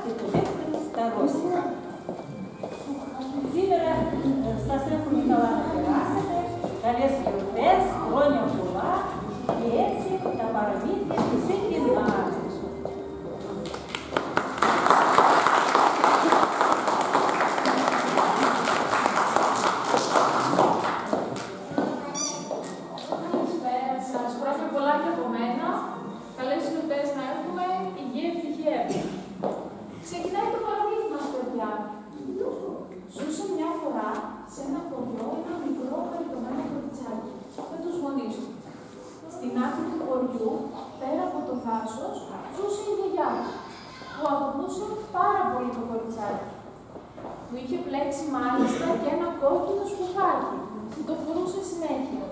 και το δεύτερο στα Ρώσικα. Σήμερα σας εύχομαι καλά να περάσετε, καλές γιορτές, χρόνια πολλά και έτσι τα παραμύθια και συγκινάνε. Ζούσε μια φορά σε ένα χωριό ένα μικρό χαριτωμένο κοριτσάκι με τους γονείς του. Στην άκρη του χωριού, πέρα από το δάσος, ζούσε η γιαγιά του, που αγαπούσε πάρα πολύ το κοριτσάκι. Του είχε πλέξει μάλιστα και ένα κόκκινο σκουφάκι που το φορούσε συνέχεια.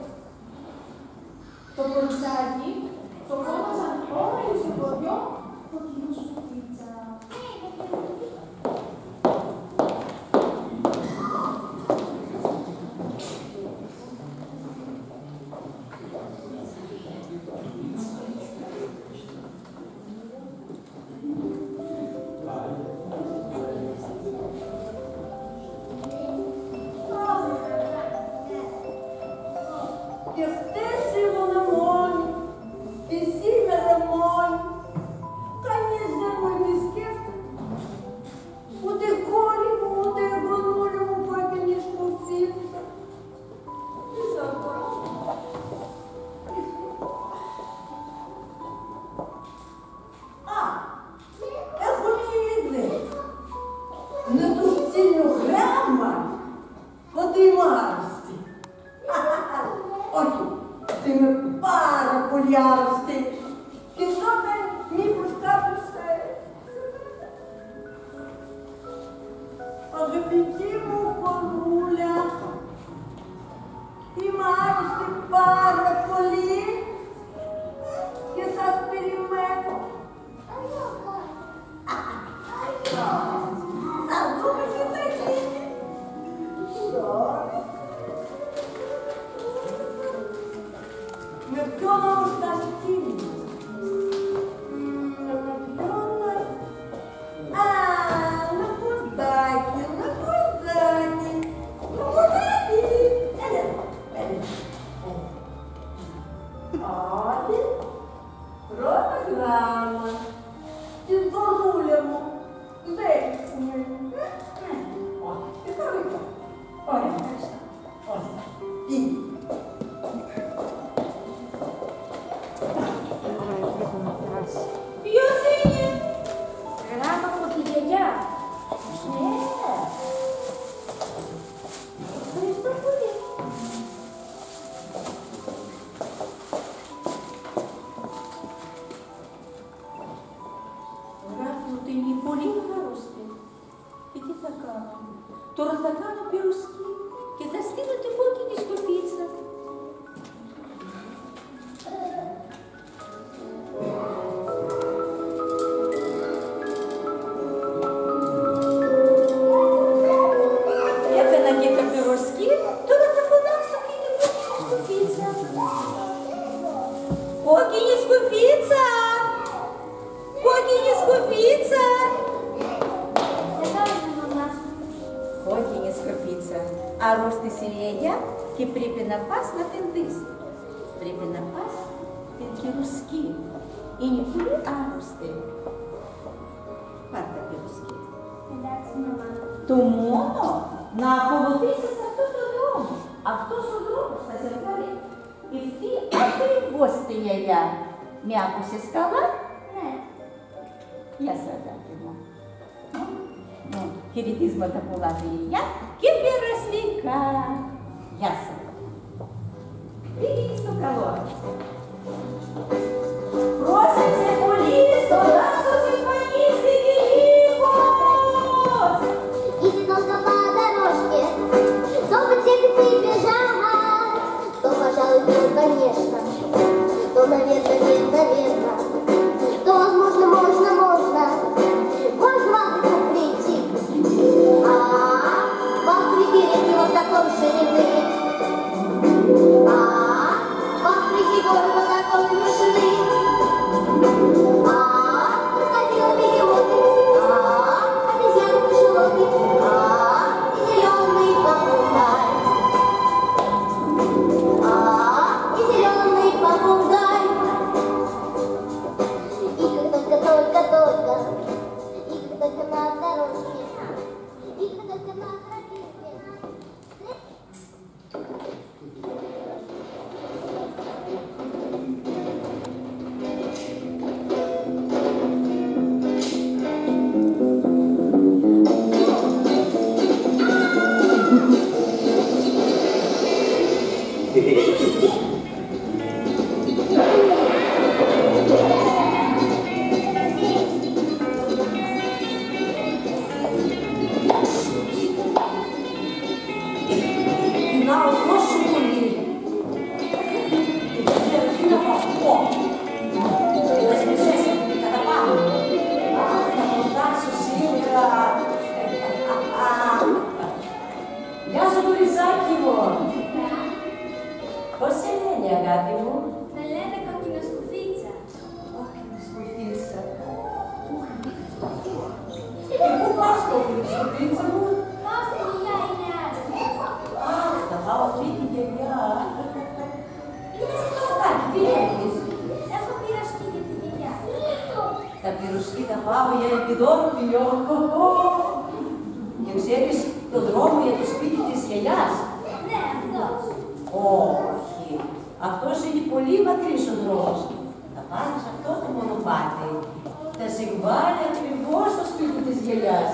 Το κοριτσάκι το φώναζαν όλοι στο χωριό κόκκινο σκουφίτσα. Αρρώστησε η γιαγιά και πρέπει να πας να την δεις. Πρέπει να πας την πυρουσκή. Είναι πολύ άρρωστη. Πάρ' τα πυρουσκή. Εντάξει, μαμά. Το μόνο να ακολουθήσεις αυτό το δρόμο. Αυτός ο δρόμος θα σε βγάλει ευθύ ακριβώς στη γιαγιά. Με άκουσες καλά? Ναι. Γεια σας, αγάπη μου. Χαιρετίσματα πολλά τη γιαγιά και περαστικά. Γεια σας. Πήγαινε στο καλό. Πρόσεξε πολύ, στο δάσος εμφανίστηκε λύκος. Единожка по дорожке, то в детстве бежала, то, пожалуй, был, конечно, то, наверное, нет, наверное, то, возможно, можно в Африку прийти. В Африке реки вот такой ширины, в Африке горы вот такой вышины. το σκουπίτσα μου. Δώστε γυαλιά, είναι άρρωστη. Αχ, θα φάω αυτή τη γυαλιά. Είναι στο κομμάτι, τι έχεις? Έχω πειρασκεί για τη γυαλιά. Τα πυρουσκή θα φάω για επιδόρπιο. Και ξέρεις τον δρόμο για το σπίτι της γιαγιάς? Ναι, αυτός. Όχι. Αυτός είναι πολύ μακρύς ο δρόμος. Θα πάρεις αυτό το μονοπάτι. Θα σε βάλει ακριβώς στο σπίτι της γιαγιάς.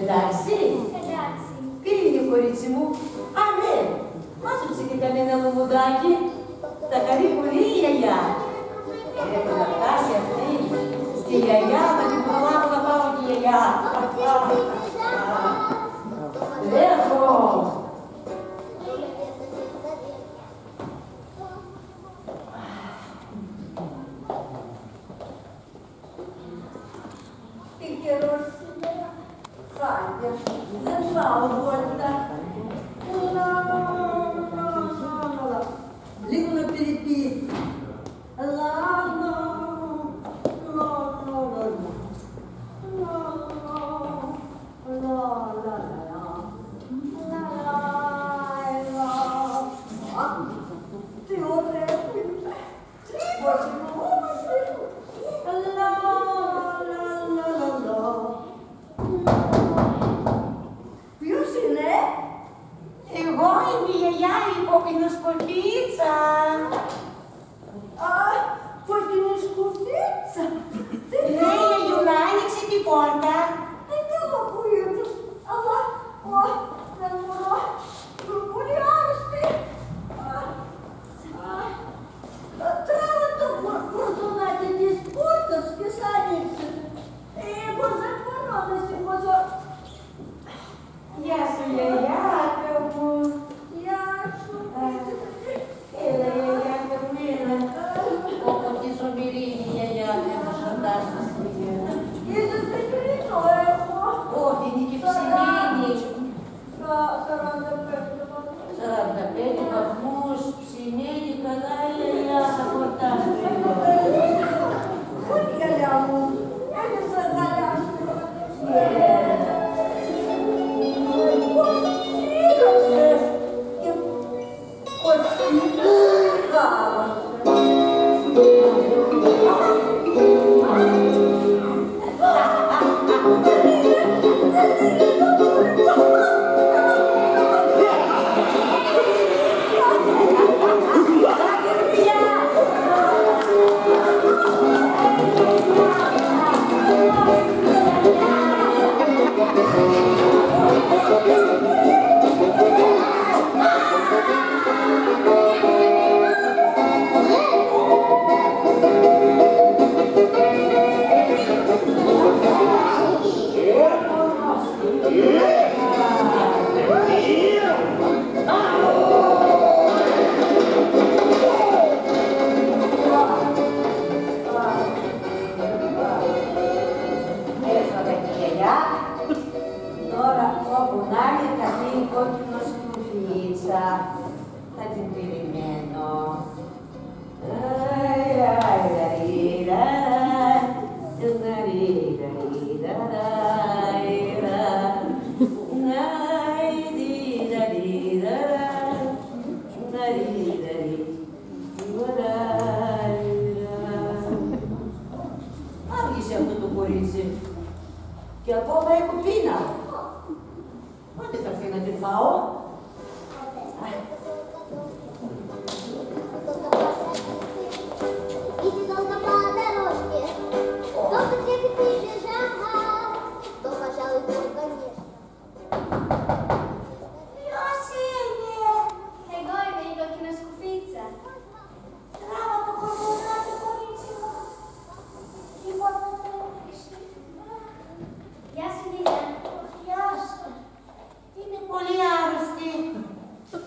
Εντάξει. Εντάξει. Τι είναι, κορίτσι μου? Α, ναι. Μάζεψε και κανένα λουμουδάκι. Θα χαρεί πολύ η γιαγιά. Έχω να φτάσει αυτή στη γιαγιά, θα την προλάβω να πάω τη γιαγιά. Έχω. Τι καιρός σήμερα. Χάλια. Δεν πάω βόλτα. Λίγο να περιποιηθώ. Τι ωραία που είναι. Πώς θυμόμαστε. Ποιος είναι? Εγώ είμαι η γιαγιά, η κοκκινοσκοπίτσα. Α, κοκκινοσκοπίτσα. Ναι, γιαγιούλα, άνοιξε την πόρτα. Δεν το ακούγεται. Αλλά, δεν μπορώ. Είμαι πολύ άρρωστη. Τώρα το κορδονάκι της πόρτας και σ' άνοιξε. Εγώ δεν μπορώ να σηκώσω. Γεια σου, γιαγιάκα μου. Γεια σου. Έλα, γιαγιάκα μου, έλα. Όπω τη ζωμηρή είναι η γιαγιάκα, θα φαντάσεις. Είδες τι κρίνο έχω. Όχι, είναι και ψημένη. 45 βαθμούς, ψημένη, καλά η γιαγιά, θα χορτάσει. Πού είναι η γιαγιά μου? Έλειψε να αγκαλιάσω. Πώς ήρθες και πώς θα την περιμένω. Άργησε αυτό το κορίτσι και ακόμα έχω πείνα. Πότε θα έρθει να τη φάω? Иди долго по дорожке, долго где бы ты бежала, то, пожалуй, только конечно. Ποιος είναι? Εγώ είμαι η κοκκινοσκουφίτσα. Τράβα το κορδονάκι, κορίτσι μου. Λοιπόν, θα το ρίξει. Γεια σου, Νίνα. Γεια σου. Είναι πολύ άρρωστη.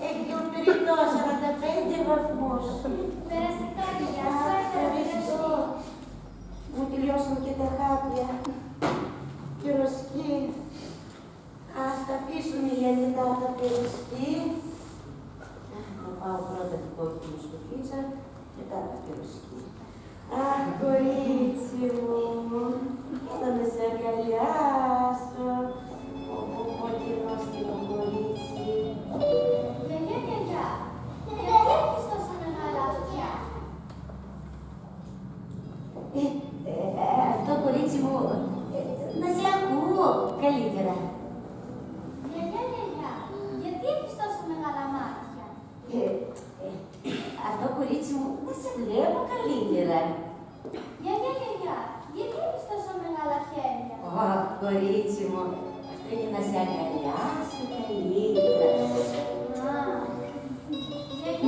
Έχει διοπτρίτο 45 βαθμούς. Περαστικά, γεια σου, Ευχαριστώ. Μου τελειώσαν και τα χάπια. Πυρουσκή. Ας τα αφήσουμε για μετά τα πυρουσκή. Θα πάω πρώτα την κόκκινη σκουφίτσα, μετά τα πυρουσκή. Αχ, κορίτσι μου, έλα να σε αγκαλιάσω. Αυτό κορίτσι μου, να σε ακούω καλύτερα. Γιαγιά, γιατί έχεις τόσο μεγάλα μάτια? Αυτό κορίτσι μου, να σε βλέπω καλύτερα. Γιαγιά, γιατί έχεις τόσο μεγάλα χέρια? Κορίτσι μου, αυτό είναι να σε αγκαλιάσω καλύτερα.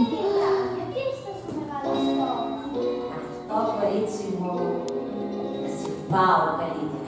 Γιαγιά, γιατί έχεις τόσο μεγάλο στόμα? Αυτό κορίτσι μου, να σε φάω καλύτερα.